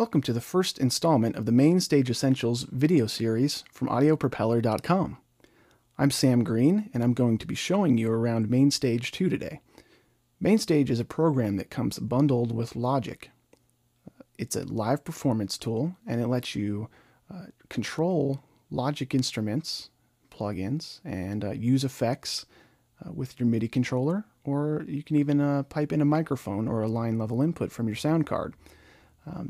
Welcome to the first installment of the MainStage Essentials video series from audiopropellor.com. I'm Sam Green, and I'm going to be showing you around MainStage 2 today. MainStage is a program that comes bundled with Logic. It's a live performance tool, and it lets you control Logic instruments, plugins, and use effects with your MIDI controller, or you can even pipe in a microphone or a line level input from your sound card.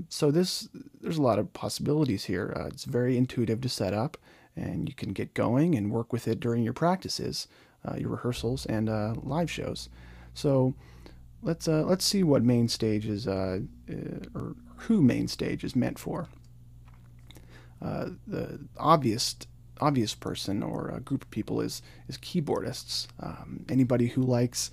So there's a lot of possibilities here. It's very intuitive to set up, and you can get going and work with it during your practices, your rehearsals, and live shows. So let's see what MainStage is, or who MainStage is meant for. The obvious person or a group of people is keyboardists. Anybody who likes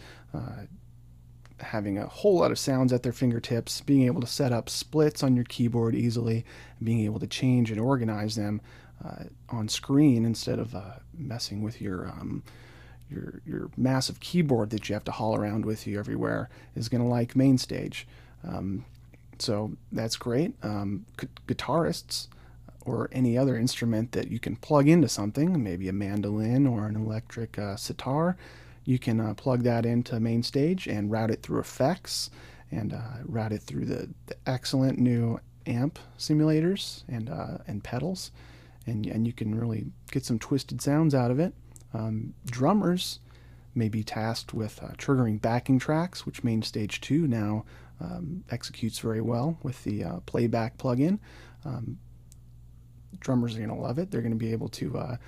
having a whole lot of sounds at their fingertips, being able to set up splits on your keyboard easily, and being able to change and organize them on screen instead of messing with your massive keyboard that you have to haul around with you everywhere, is going to like MainStage. So that's great. Guitarists or any other instrument that you can plug into something, maybe a mandolin or an electric sitar, you can plug that into MainStage and route it through effects and route it through the excellent new amp simulators and pedals, and you can really get some twisted sounds out of it. Drummers may be tasked with triggering backing tracks, which MainStage 2 now executes very well with the playback plugin. Drummers are going to love it. They're going to be able to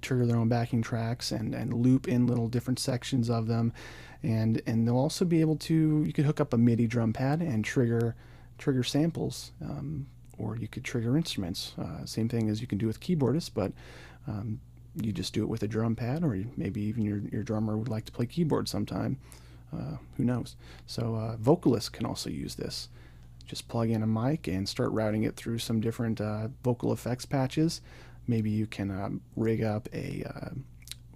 trigger their own backing tracks and loop in little different sections of them, and they'll also be able to, you could hook up a MIDI drum pad and trigger samples, or you could trigger instruments. Same thing as you can do with keyboardists, but you just do it with a drum pad, or maybe even your drummer would like to play keyboard sometime. Who knows? So vocalists can also use this. Just plug in a mic and start routing it through some different vocal effects patches. Maybe you can rig up a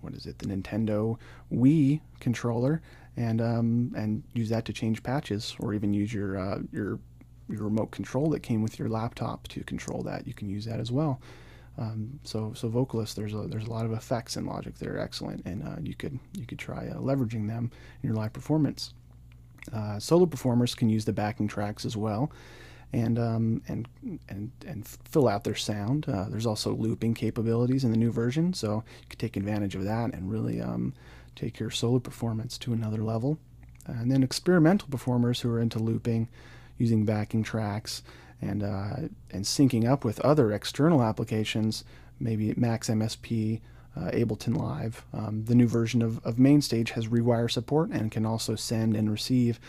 the Nintendo Wii controller and use that to change patches, or even use your remote control that came with your laptop to control that. You can use that as well. So vocalists, there's a lot of effects in Logic that are excellent, and you could try leveraging them in your live performance. Solo performers can use the backing tracks as well, and fill out their sound. There's also looping capabilities in the new version, so you can take advantage of that and really take your solo performance to another level. And then experimental performers who are into looping, using backing tracks, and syncing up with other external applications, maybe Max MSP, Ableton Live. The new version of MainStage has rewire support and can also send and receive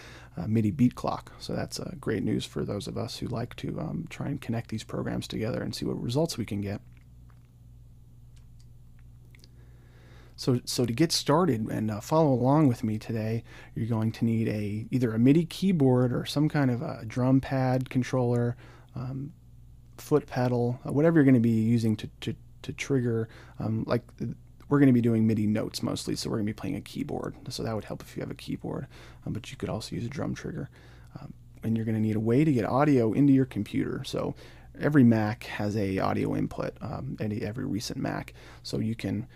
MIDI beat clock. So that's great news for those of us who like to try and connect these programs together and see what results we can get. So to get started and follow along with me today, you're going to need either a MIDI keyboard or some kind of a drum pad controller, foot pedal, whatever you're going to be using to trigger, like we're going to be doing MIDI notes mostly, so we're going to be playing a keyboard, so that would help if you have a keyboard, but you could also use a drum trigger. And you're going to need a way to get audio into your computer. So every Mac has a audio input, every recent Mac, so you can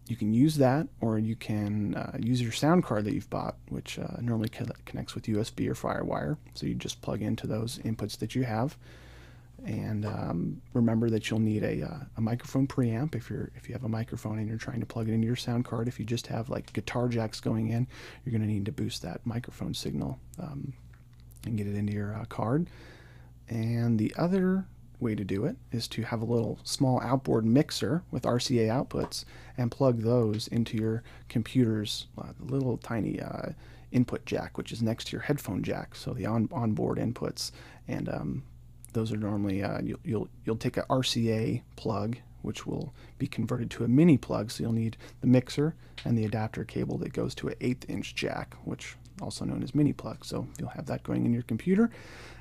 use that, or you can use your sound card that you've bought, which normally connects with USB or FireWire, so you just plug into those inputs that you have. And remember that you'll need a microphone preamp if you have a microphone and you're trying to plug it into your sound card. If you just have like guitar jacks going in, you're going to need to boost that microphone signal and get it into your card. And the other way to do it is to have a little small outboard mixer with RCA outputs and plug those into your computer's little tiny input jack, which is next to your headphone jack, so the onboard inputs. And those are normally, you'll take a RCA plug, which will be converted to a mini plug, so you'll need the mixer and the adapter cable that goes to an 1/8" jack, which also known as mini plug. So you'll have that going in your computer,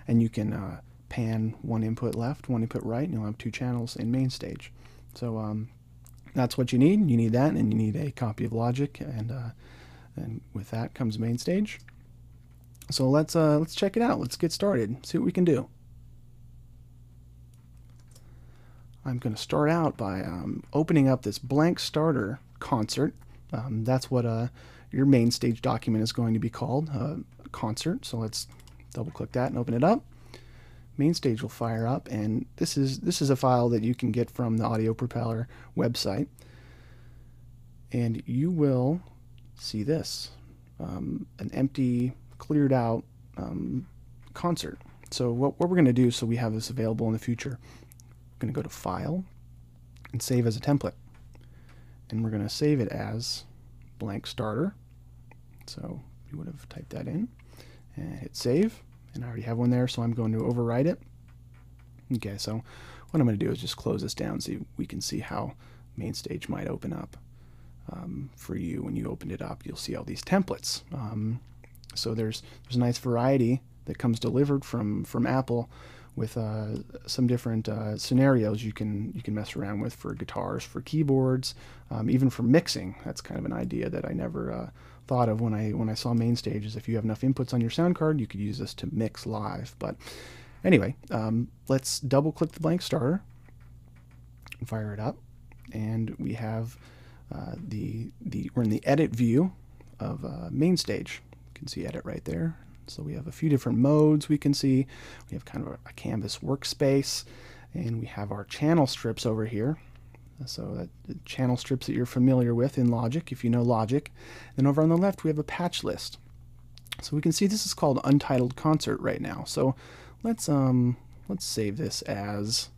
and you can pan one input left, one input right, and you'll have two channels in MainStage. So that's what you need. You need that, and you need a copy of Logic, and with that comes MainStage. So let's check it out. Let's get started, see what we can do. I'm going to start out by opening up this blank starter concert. That's what your main stage document is going to be called, concert. So let's double click that and open it up. MainStage will fire up, and this is a file that you can get from the Audio Propeller website, and you will see this, an empty, cleared out concert. So what we're going to do, so we have this available in the future, we're going to go to File and Save as a Template, and we're going to save it as blank starter. So you would have typed that in and hit save, and I already have one there, so I'm going to overwrite it. Okay, so what I'm going to do is just close this down so we can see how MainStage might open up for you. When you opened it up, you'll see all these templates. So there's a nice variety that comes delivered from Apple with some different scenarios you can mess around with for guitars, for keyboards, even for mixing. That's kind of an idea that I never thought of when I saw MainStage. Is if you have enough inputs on your sound card, you could use this to mix live. But anyway, let's double click the blank starter and fire it up, and we have we're in the edit view of MainStage. You can see edit right there. So we have a few different modes we can see. We have kind of a canvas workspace, and we have our channel strips over here. So the channel strips that you're familiar with in Logic, if you know Logic. Then over on the left, we have a patch list. So we can see this is called Untitled Concert right now. So let's save this as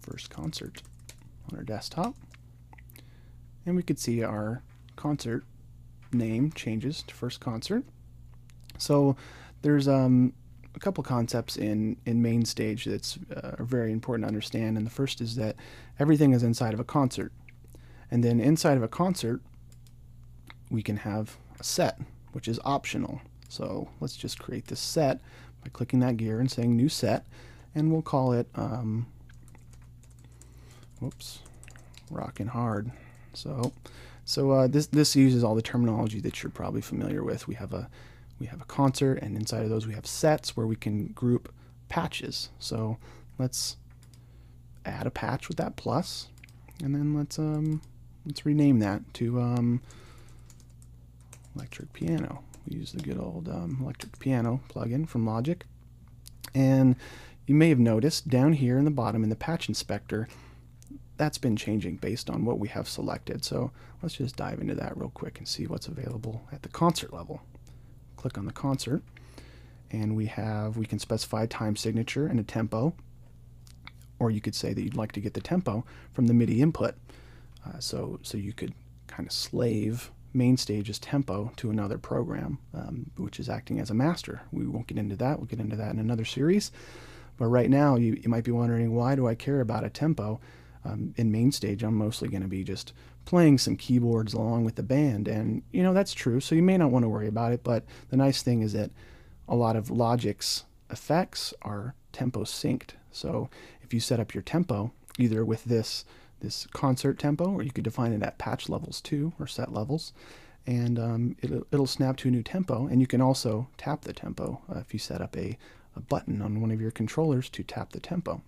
First Concert on our desktop, and we could see our concert name changes to First Concert. So there's a couple concepts in MainStage that's are very important to understand, and the first is that everything is inside of a concert, and then inside of a concert we can have a set, which is optional. So let's just create this set by clicking that gear and saying new set, and we'll call it Rockin' Hard. So this uses all the terminology that you're probably familiar with. We have a concert, and inside of those we have sets where we can group patches. So let's add a patch with that plus, and then let's rename that to electric piano. We use the good old electric piano plugin from Logic. And you may have noticed down here in the bottom in the patch inspector, that's been changing based on what we have selected. So let's just dive into that real quick and see what's available at the concert level. Click on the concert, and we can specify time signature and a tempo, or you could say that you'd like to get the tempo from the MIDI input. So you could kind of slave MainStage's tempo to another program, which is acting as a master. We won't get into that. We'll get into that in another series. But right now, you might be wondering, why do I care about a tempo? In MainStage, I'm mostly going to be just playing some keyboards along with the band, and that's true, so you may not want to worry about it. But the nice thing is that a lot of Logic's effects are tempo synced. So if you set up your tempo either with this concert tempo, or you could define it at patch levels too, or set levels, and it'll snap to a new tempo. And you can also tap the tempo if you set up a button on one of your controllers to tap the tempo.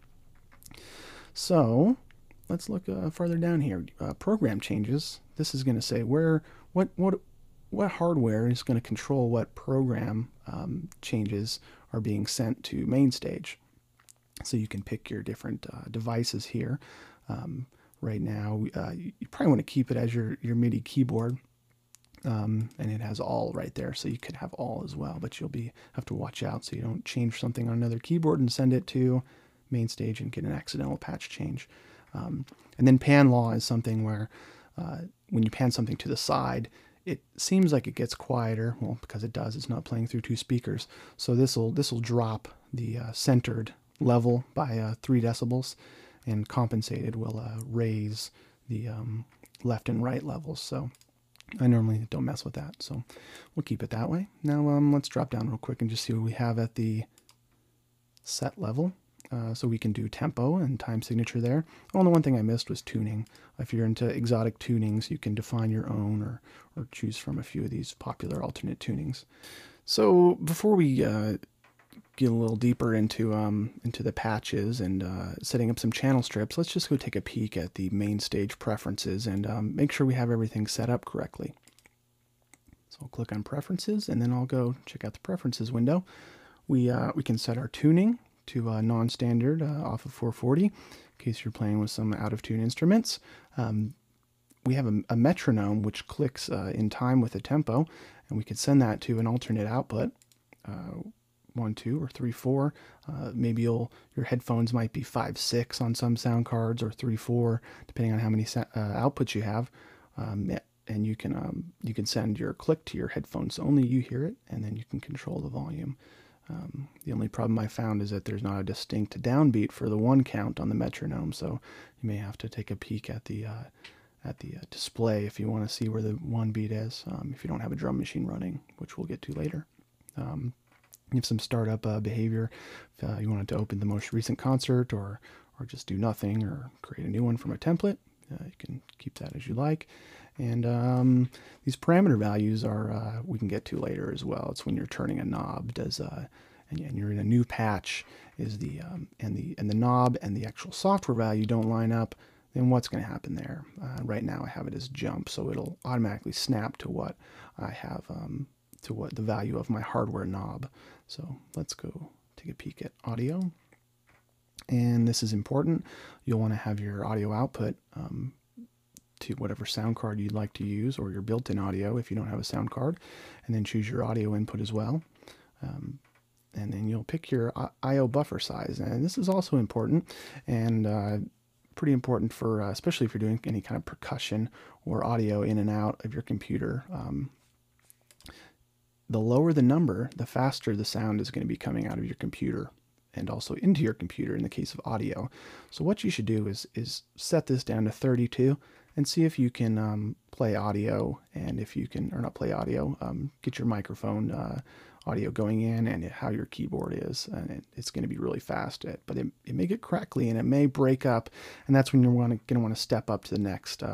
So let's look farther down here. Program changes. This is going to say what hardware is going to control what program changes are being sent to MainStage. So you can pick your different devices here. Right now, you probably want to keep it as your MIDI keyboard, and it has all right there. So you could have all as well, but you'll have to watch out so you don't change something on another keyboard and send it to MainStage and get an accidental patch change. And then pan law is something where when you pan something to the side, it seems like it gets quieter. Well, because it does. It's not playing through two speakers. So this will drop the centered level by 3 decibels, and compensated will raise the left and right levels. So I normally don't mess with that, so we'll keep it that way. Now let's drop down real quick and just see what we have at the set level. So we can do tempo and time signature there. Oh, and the one thing I missed was tuning. If you're into exotic tunings, you can define your own or choose from a few of these popular alternate tunings. So before we get a little deeper into the patches and setting up some channel strips, let's just go take a peek at the MainStage Preferences and make sure we have everything set up correctly. So I'll click on Preferences, and then I'll go check out the Preferences window. We can set our tuning to non-standard off of 440 in case you're playing with some out-of-tune instruments. We have a metronome which clicks in time with the tempo, and we could send that to an alternate output, 1, 2, or 3, 4. Maybe your headphones might be 5, 6 on some sound cards, or 3, 4, depending on how many outputs you have. And you can send your click to your headphones, so only you hear it, and then you can control the volume. The only problem I found is that there's not a distinct downbeat for the 1 count on the metronome, so you may have to take a peek at the display if you want to see where the 1 beat is, if you don't have a drum machine running, which we'll get to later. You have some startup behavior. If you wanted to open the most recent concert, or just do nothing, or create a new one from a template, you can keep that as you like. And these parameter values are we can get to later as well. It's when you're turning a knob. And you're in a new patch, is the knob and the actual software value don't line up, then what's going to happen there? Right now I have it as jump, so it'll automatically snap to what I have, to what the value of my hardware knob. So let's go take a peek at audio. And this is important. You'll want to have your audio output to whatever sound card you'd like to use, or your built-in audio if you don't have a sound card, and then choose your audio input as well. And then you'll pick your I/O buffer size, and this is also important, and pretty important for especially if you're doing any kind of percussion or audio in and out of your computer. The lower the number, the faster the sound is going to be coming out of your computer, and also into your computer in the case of audio. So what you should do is set this down to 32 and see if you can play audio, and if you can, or not play audio, get your microphone audio going in, and how your keyboard is, and it's going to be really fast, but it may get crackly and it may break up, and that's when you're going to want to step up to the next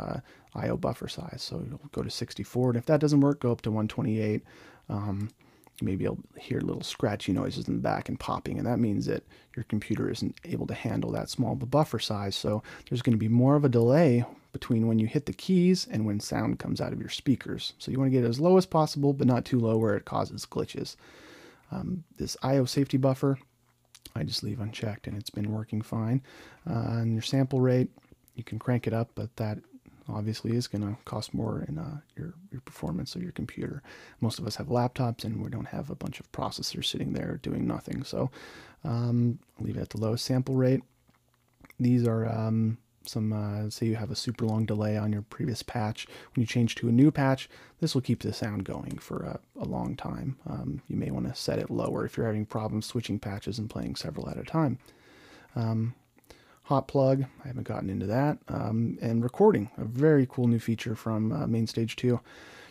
I/O buffer size. So you'll go to 64, and if that doesn't work, go up to 128. Maybe you'll hear little scratchy noises in the back and popping, and that means that your computer isn't able to handle that small of a buffer size. So there's going to be more of a delay between when you hit the keys and when sound comes out of your speakers. So you want to get it as low as possible, but not too low where it causes glitches. This I/O safety buffer, I just leave unchecked, and it's been working fine. And your sample rate, you can crank it up, but that obviously is going to cost more in your performance of your computer. Most of us have laptops, and we don't have a bunch of processors sitting there doing nothing. So leave it at the lowest sample rate. These are say you have a super long delay on your previous patch. When you change to a new patch, this will keep the sound going for a long time. You may want to set it lower if you're having problems switching patches and playing several at a time. Hot plug, I haven't gotten into that. And recording, a very cool new feature from MainStage 2.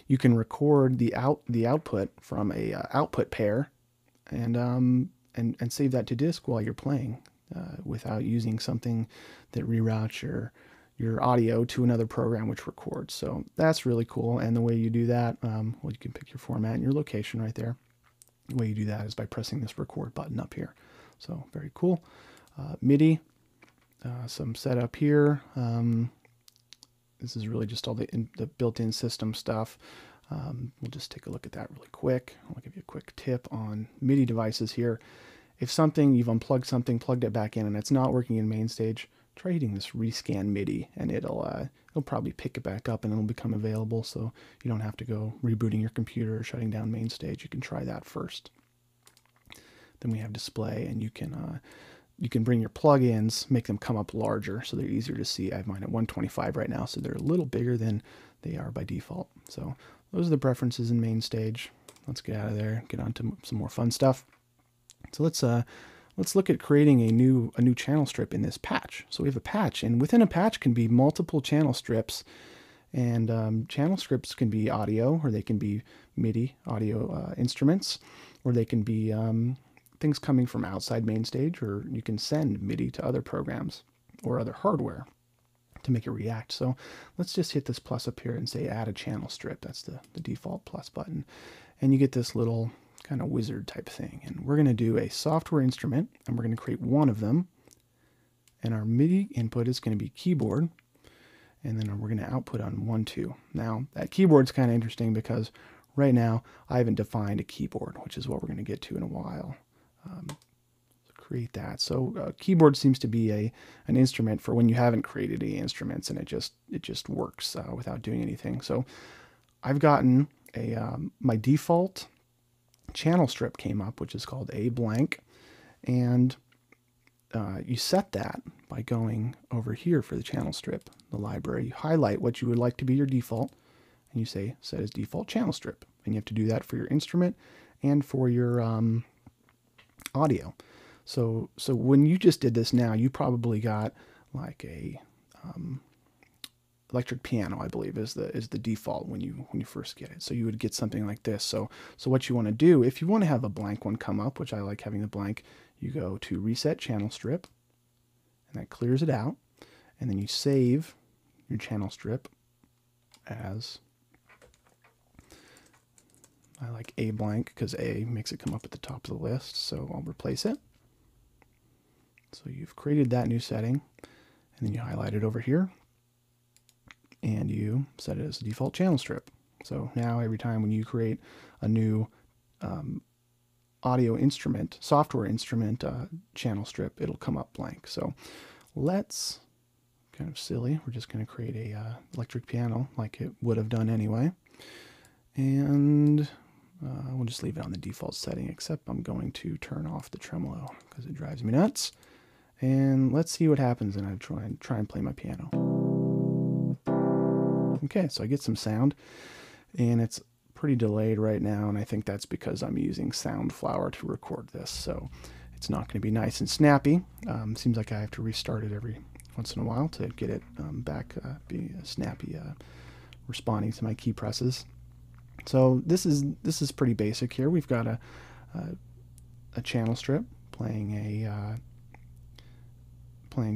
You can record the output from a output pair, and save that to disk while you're playing, without using something that reroutes your audio to another program which records. So that's really cool. And the way you do that, well, you can pick your format and your location right there. The way you do that is by pressing this record button up here. So very cool. MIDI. Some setup here. This is really just all the built-in system stuff. We'll just take a look at that really quick. I'll give you a quick tip on MIDI devices here. If you've unplugged something, plugged it back in, and it's not working in MainStage, try hitting this rescan MIDI, and it'll probably pick it back up, and it'll become available, so you don't have to go rebooting your computer or shutting down MainStage. You can try that first. Then we have display, and you can bring your plugins, make them come up larger so they're easier to see. I have mine at 125 right now, so they're a little bigger than they are by default. So those are the preferences in MainStage. Let's get out of there, get on to some more fun stuff. So let's look at creating a new channel strip in this patch. So we have a patch, and within a patch can be multiple channel strips, and channel strips can be audio, or they can be MIDI audio instruments, or they can be things coming from outside MainStage, or you can send MIDI to other programs or other hardware to make it react. So let's just hit this plus up here and say add a channel strip. That's the default plus button. And you get this little kind of wizard type thing. And we're going to do a software instrument, and we're going to create one of them. And our MIDI input is going to be keyboard. And then we're going to output on 1, 2. Now, that keyboard's kind of interesting because right now I haven't defined a keyboard, which is what we're going to get to in a while. Create that. So keyboard seems to be an instrument for when you haven't created any instruments, and it just works without doing anything. So I've gotten my default channel strip came up, which is called a blank, and you set that by going over here for the channel strip, the library. You highlight what you would like to be your default, and you say set as default channel strip, and you have to do that for your instrument and for your audio. So when you just did this now, you probably got like a electric piano, I believe, is the default when you first get it. So you would get something like this. So what you want to do, if you want to have a blank one come up, which I like having the blank, you go to reset channel strip, and that clears it out, and then you save your channel strip as, I like a blank because A makes it come up at the top of the list, so I'll replace it. So you've created that new setting, and then you highlight it over here, and you set it as a default channel strip. So now every time when you create a new audio instrument, software instrument channel strip, it'll come up blank. So let's, kind of silly, we're just going to create a electric piano like it would have done anyway. And we'll just leave it on the default setting, except I'm going to turn off the tremolo because it drives me nuts. And let's see what happens, and I try and play my piano. Okay, so I get some sound, and it's pretty delayed right now, and I think that's because I'm using Soundflower to record this, so it's not going to be nice and snappy. Seems like I have to restart it every once in a while to get it back being snappy, responding to my key presses. So this is pretty basic here. We've got a channel strip playing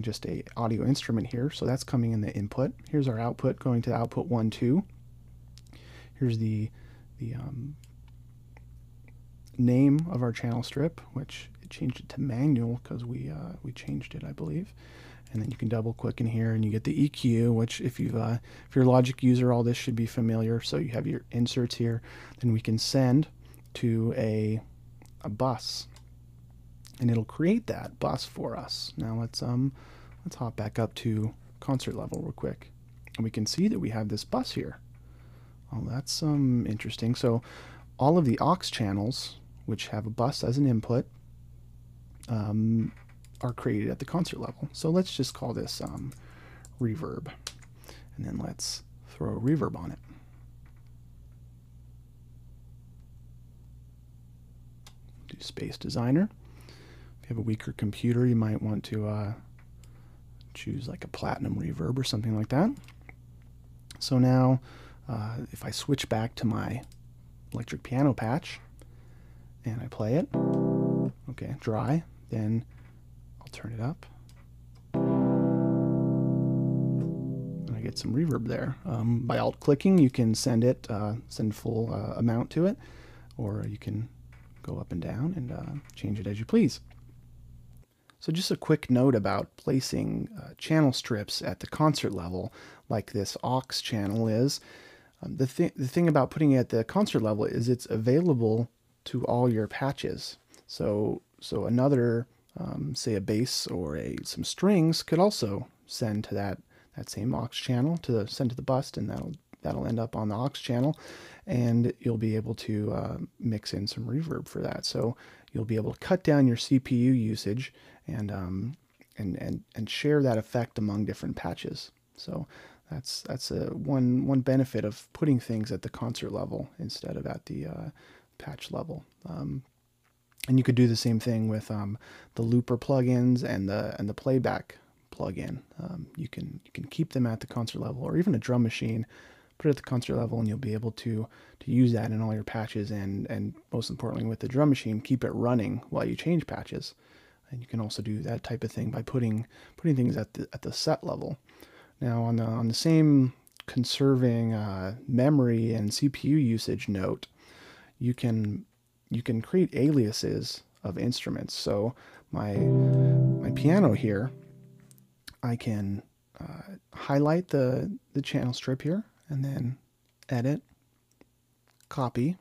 just a audio instrument here, so that's coming in the input. Here's our output going to output 1, 2. Here's the name of our channel strip, which it changed it to manual because we changed it, I believe. And then you can double click in here and you get the EQ, which if you're a Logic user, all this should be familiar. So you have your inserts here. Then we can send to a bus, and it'll create that bus for us. Now let's hop back up to concert level real quick, and we can see that we have this bus here. Oh, that's interesting. So all of the aux channels, which have a bus as an input, are created at the concert level. So let's just call this reverb, and then let's throw a reverb on it. Do Space Designer. If you have a weaker computer, you might want to choose like a platinum reverb or something like that. So now if I switch back to my electric piano patch and I play it, okay, dry, then I'll turn it up, and I get some reverb there. By alt clicking, you can send full amount to it, or you can go up and down and change it as you please. So just a quick note about placing channel strips at the concert level, like this aux channel is. The thing about putting it at the concert level is it's available to all your patches. So another, say a bass or some strings, could also send to that same aux channel send to the bus, and that'll end up on the aux channel, and you'll be able to mix in some reverb for that. So you'll be able to cut down your CPU usage and share that effect among different patches. So that's one benefit of putting things at the concert level instead of at the patch level. And you could do the same thing with the looper plugins and the playback plugin. You can keep them at the concert level, or even a drum machine. Put it at the concert level, and you'll be able to use that in all your patches, and most importantly with the drum machine, keep it running while you change patches. And you can also do that type of thing by putting things at the set level. Now on the same conserving memory and CPU usage note, you can you can create aliases of instruments. So my piano here, I can highlight the channel strip here and then edit, copy,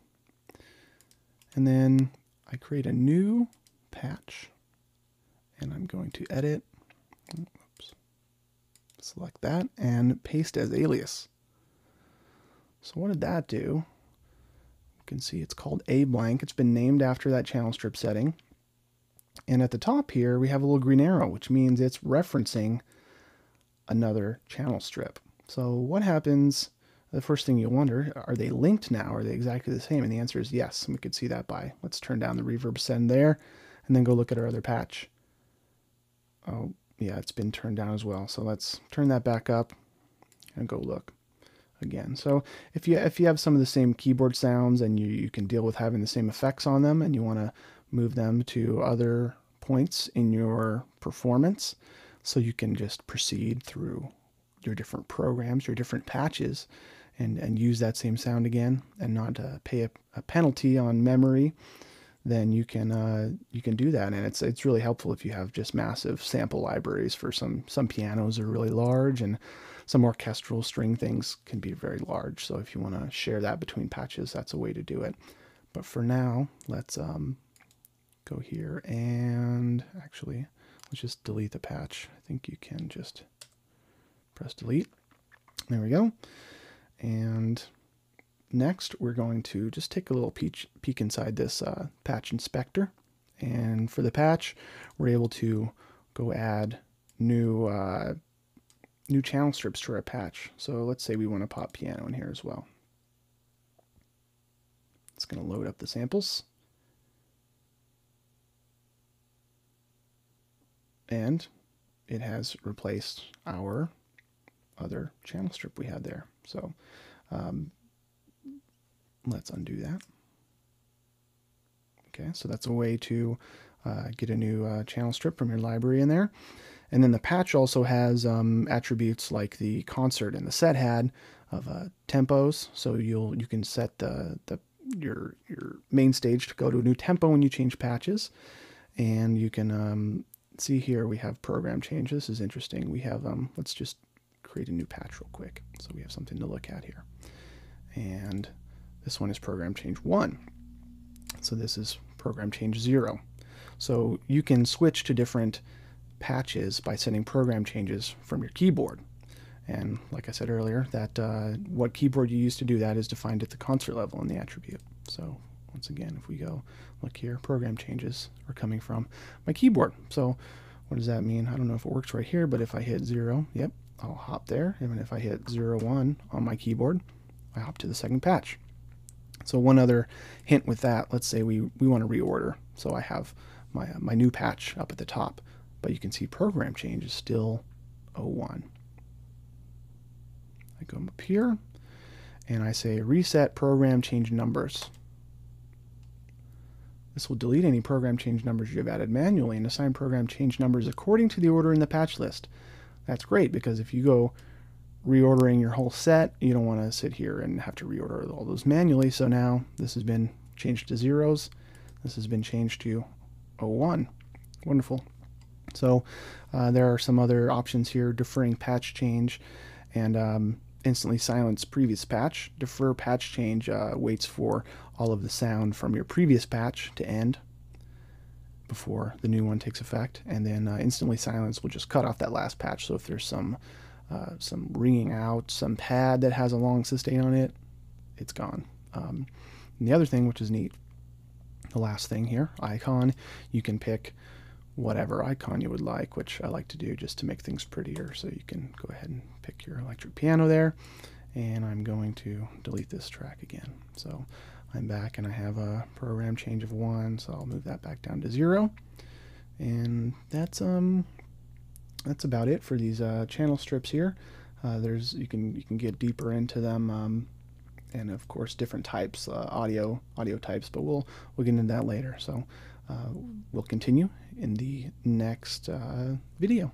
and then I create a new patch and I'm going to edit, oops, select that and paste as alias. So what did that do? You can see it's called A blank. It's been named after that channel strip setting. And at the top here, we have a little green arrow, which means it's referencing another channel strip. So what happens, the first thing you'll wonder, are they linked now? Are they exactly the same? And the answer is yes. And we could see that by, let's turn down the reverb send there, and then go look at our other patch. Oh, yeah, it's been turned down as well. So let's turn that back up and go look again. So if you have some of the same keyboard sounds and you can deal with having the same effects on them and you want to move them to other points in your performance, so you can just proceed through your different programs, your different patches, and use that same sound again and not pay a penalty on memory, then you can do that. And it's really helpful if you have just massive sample libraries. For some pianos are really large, and some orchestral string things can be very large. So if you want to share that between patches, that's a way to do it. But for now, let's go here and actually let's just delete the patch. I think you can just press delete. There we go. And next, we're going to just take a little peek inside this patch inspector. And for the patch, we're able to go add new channel strips to our patch. So let's say we want to pop piano in here as well. It's going to load up the samples. And it has replaced our other channel strip we had there. So let's undo that. Okay, so that's a way to get a new channel strip from your library in there. And then the patch also has attributes like the concert and the set had of tempos. So you can set your main stage to go to a new tempo when you change patches. And you can see here we have program changes. This is interesting. We have let's just create a new patch real quick so we have something to look at here. And this one is program change 1. So this is program change 0. So you can switch to different patches by setting program changes from your keyboard. And like I said earlier, that what keyboard you use to do that is defined at the concert level in the attribute. So once again, if we go look here, program changes are coming from my keyboard. So what does that mean? I don't know if it works right here, but if I hit 0, yep, I'll hop there. And if I hit 0, 1 on my keyboard, I hop to the second patch. So one other hint with that, let's say we want to reorder. So I have my new patch up at the top, but you can see program change is still 01. I go up here and I say reset program change numbers. This will delete any program change numbers you've added manually and assign program change numbers according to the order in the patch list. That's great, because if you go reordering your whole set, you don't want to sit here and have to reorder all those manually. So now this has been changed to zeros. This has been changed to 01. Wonderful. So there are some other options here: deferring patch change and instantly silence previous patch. Defer patch change waits for all of the sound from your previous patch to end before the new one takes effect, and then instantly silence will just cut off that last patch. So if there's some ringing out, some pad that has a long sustain on it, it's gone. And the other thing, which is neat, the last thing here, icon, you can pick whatever icon you would like, which I like to do just to make things prettier. So you can go ahead and pick your electric piano there, and I'm going to delete this track again. So I'm back and I have a program change of 1, so I'll move that back down to 0. And that's about it for these channel strips here. You can get deeper into them, and of course different types, audio types, but we'll get into that later. So we'll continue in the next video.